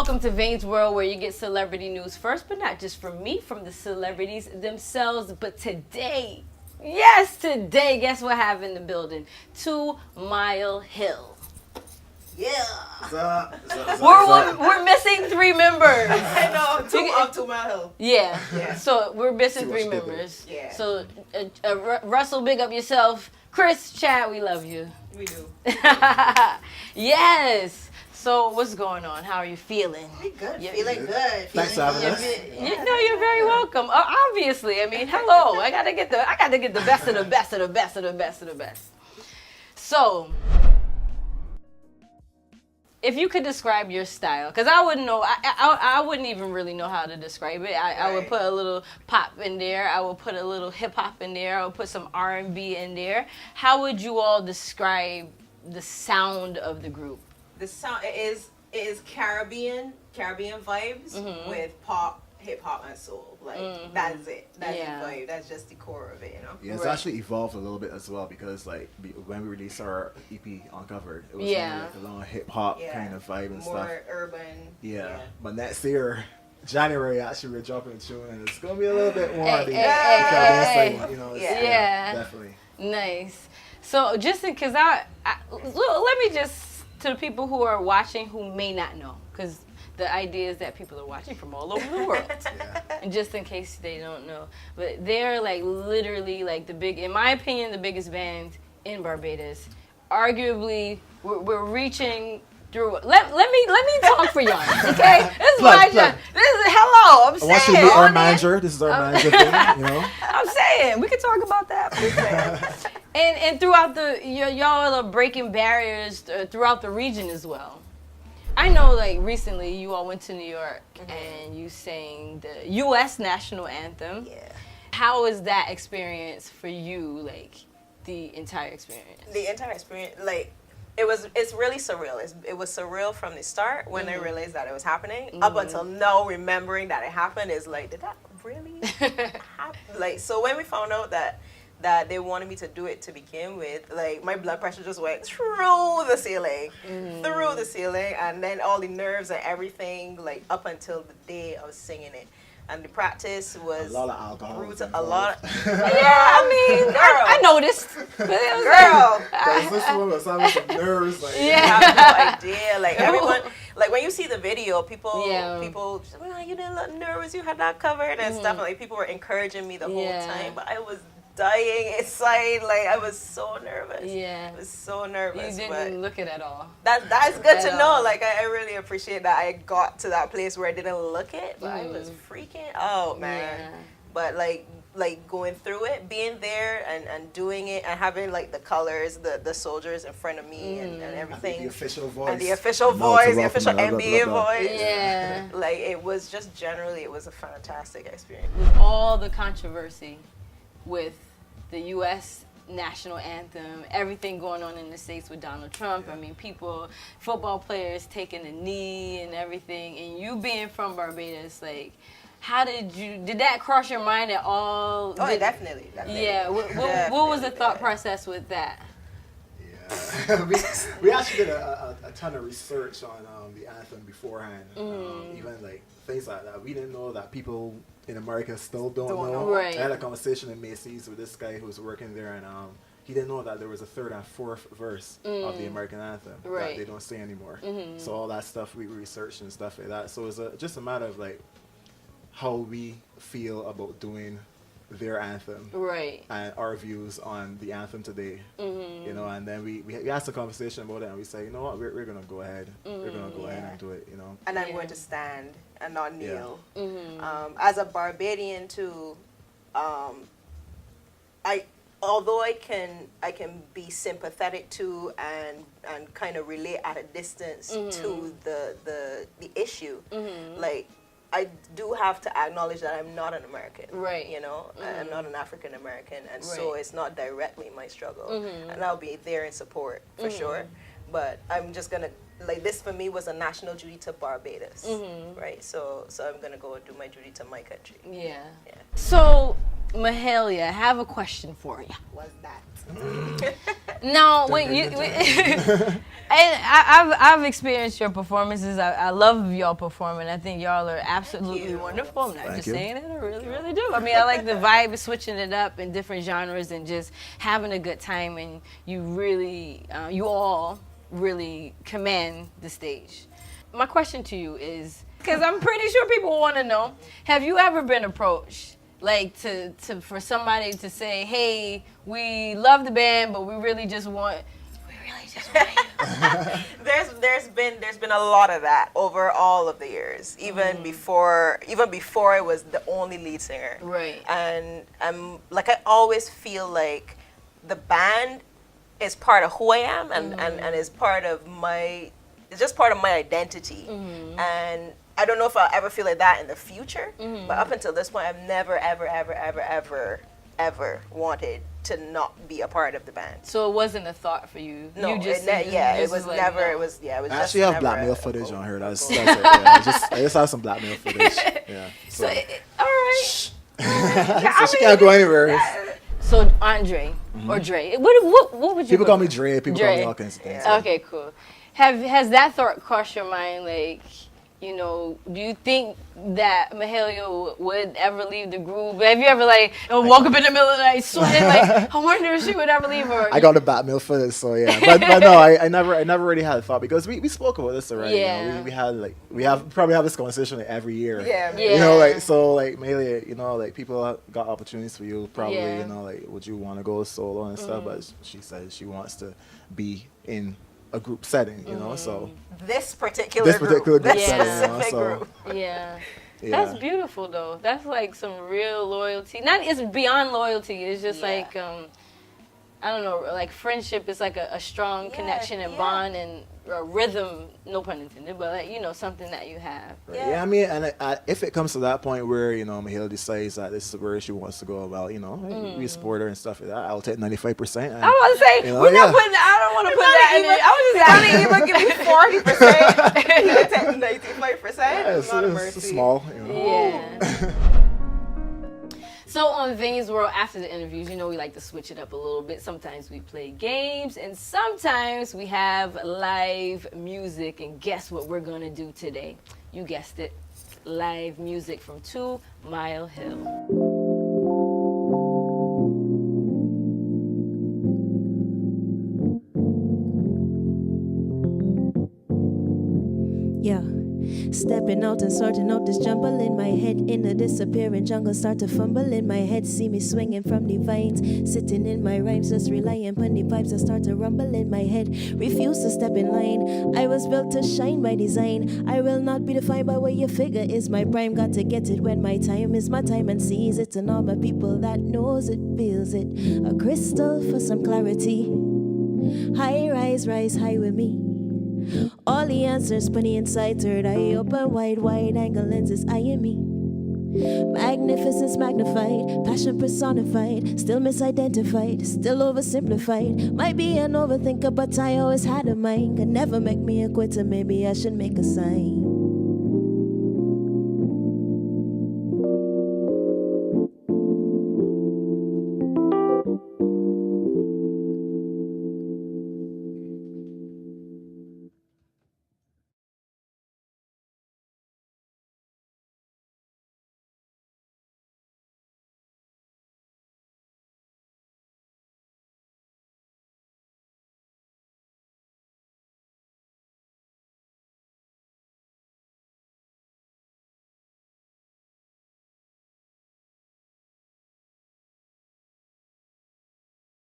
welcome to VAYNE'S World, where you get celebrity news first, but not just from me, from the celebrities themselves. But today, yes, today, guess what I have in the building? 2 Mile Hill. Yeah. We're missing 3 members. I know. 2 Mile Hill. Yeah. So we're missing 3 members. Yeah. So Russell, big up yourself. Chris, Chad, we love you. We do. Yes. So what's going on? How are you feeling? We good. Feeling good. Thanks for having us. You're very welcome. Obviously, I mean, hello. I gotta get the best of the best of the best of the best of the best. So, if you could describe your style, because I wouldn't know, I wouldn't even really know how to describe it. I would put a little pop in there. I would put a little hip hop in there. I would put some R&B in there. How would you all describe the sound of the group? The sound is Caribbean vibes with pop, hip hop, and soul. Like that's it. That's the vibe. That's just the core of it, you know. Yeah, it's actually evolved a little bit as well, because like when we released our EP Uncovered, it was more like a long hip hop kind of vibe and more stuff. More urban. Yeah, but next year, January, actually we're dropping a tune, and it's gonna be a little bit more of the Caribbean style, you know. Definitely. Nice. So just because let me just, to the people who are watching who may not know, because the idea is that people are watching from all over the world. And just in case they don't know. But they're like literally like in my opinion, the biggest band in Barbados. Arguably, we're reaching through. Let me talk for y'all, okay? This is my job. This is hello. I'm saying. I want you to meet our manager. This is our manager thing, you know. I'm saying we can talk about that. And throughout y'all are breaking barriers throughout the region as well. I know, like, recently you all went to New York and you sang the US National Anthem. Yeah. How was that experience for you, like, the entire experience? The entire experience, like, it's really surreal. It was surreal from the start when I realized that it was happening. Up until now, remembering that it happened is like, did that really happen? Like, so when we found out that they wanted me to do it to begin with, like, my blood pressure just went through the ceiling, and then all the nerves and everything, like, up until the day of singing it. And the practice was a lot of alcohol. Brutal, a lot. Yeah, I mean, girl, I noticed. This one was having some nerves. Like, I have no idea. Like, everyone, like, when you see the video, people, well, you didn't look nervous. You had that covered and stuff. And, like, people were encouraging me the whole time, but I was dying inside. Like, I was so nervous. I was so nervous. You didn't look it at all. That's good to know. Like, I really appreciate that I got to that place where I didn't look it, but I was freaking out, man. But like going through it, being there and doing it, and having, like, the colors, the soldiers in front of me and everything. And the official voice. And the official voice, the official NBA voice. Yeah. Like, it was just generally, it was a fantastic experience. With all the controversy with the US National Anthem, everything going on in the States with Donald Trump. I mean, football players taking a knee and everything, and you being from Barbados, like, how did that cross your mind at all? Oh, definitely. Yeah, what was the thought process with that? Yeah, we actually did a ton of research on the anthem beforehand. Even like things like that. We didn't know that people in America still don't know. Right. I had a conversation in Macy's with this guy who was working there, and he didn't know that there was a 3rd and 4th verse of the American anthem that they don't say anymore. So all that stuff we researched and stuff like that. So it's just a matter of, like, how we feel about doing their anthem, and our views on the anthem today, you know. And then we asked a conversation about it, and we said, you know what, we're gonna go ahead, we're gonna go ahead and do it, you know. And I'm going to stand and not kneel. As a Barbadian too, although I can be sympathetic to and kind of relate at a distance to the issue, like, I do have to acknowledge that I'm not an American, you know, I'm not an African American, and so it's not directly my struggle, and I'll be there in support for sure, but I'm just gonna, like, this for me was a national duty to Barbados, right? So I'm gonna go and do my duty to my country. Yeah. So, Mahalia, I have a question for you. What's that? Now, when you I've experienced your performances. I love y'all performing. I think y'all are absolutely wonderful. I'm not just saying it. I really, really do. I mean, I like the vibe of switching it up in different genres and just having a good time. And you really, you all really command the stage. My question to you is, because I'm pretty sure people want to know, have you ever been approached, like for somebody to say, hey, we love the band, but we really just want you. There's been a lot of that over all of the years, even before I was the only lead singer. Right. And like, I always feel like the band is part of who I am, and is part of it's just part of my identity. And I don't know if I'll ever feel like that in the future, but up until this point, I've never, ever wanted to not be a part of the band. So it wasn't a thought for you? No, you just, it was like, never, no. It was I just actually have never blackmail footage on her. That's it. Yeah, I just have some blackmail footage. Yeah. So, all right. So she can't go anywhere. So Andre, or Dre, what would you People call me Dre. People Dre. call me all kinds of things. Yeah. Okay, cool. Has that thought crossed your mind, like, you know, do you think that Mahalia would ever leave the group? Have you ever, like, woke up in the middle of the night sweating, like, I wonder if she would ever leave? Or I got the blackmail for this, so yeah. But no, I never really had a thought, because we spoke about this already. Yeah. You know, we probably have this conversation like every year. Yeah. You know, like, so like Mahalia, you know, like, people got opportunities for you. Probably, you know, like, would you want to go solo and stuff? But she says she wants to be in a group setting, you know, so this particular group setting, specific you know, so, group. Yeah. Yeah. That's beautiful, though. That's like some real loyalty. It's beyond loyalty. It's just like, I don't know, like friendship is like a strong connection and bond and a rhythm, no pun intended, but like, you know, something that you have. Right. Yeah, I mean, and if it comes to that point where, you know, Mahalia decides that this is where she wants to go about, you know, we support her and stuff like that, I'll take 95%. I was about to say, you know, we're not putting, I don't want to put that in it. I was just Don't even give me 40%. You take 95%. Yeah, it's small, you know. Yeah. So on VAYNE'S World, after the interviews, you know, we like to switch it up a little bit. Sometimes we play games, and sometimes we have live music. And guess what we're going to do today? You guessed it. Live music from 2 Mile Hill. Yeah. Stepping out and sorting out this jumble in my head. In a disappearing jungle, start to fumble in my head. See me swinging from the vines, sitting in my rhymes, just relying upon the vibes that start to rumble in my head. Refuse to step in line. I was built to shine by design. I will not be defined by where your figure is my prime. Got to get it when my time is my time, and sees it. And all my people that knows it, feels it. A crystal for some clarity. High rise, rise high with me. All the answers, plenty inside, third eye open, wide angle lenses eyeing me. Magnificence magnified, passion personified, still misidentified, still oversimplified. Might be an overthinker, but I always had a mind. Could never make me a quitter, maybe I should make a sign.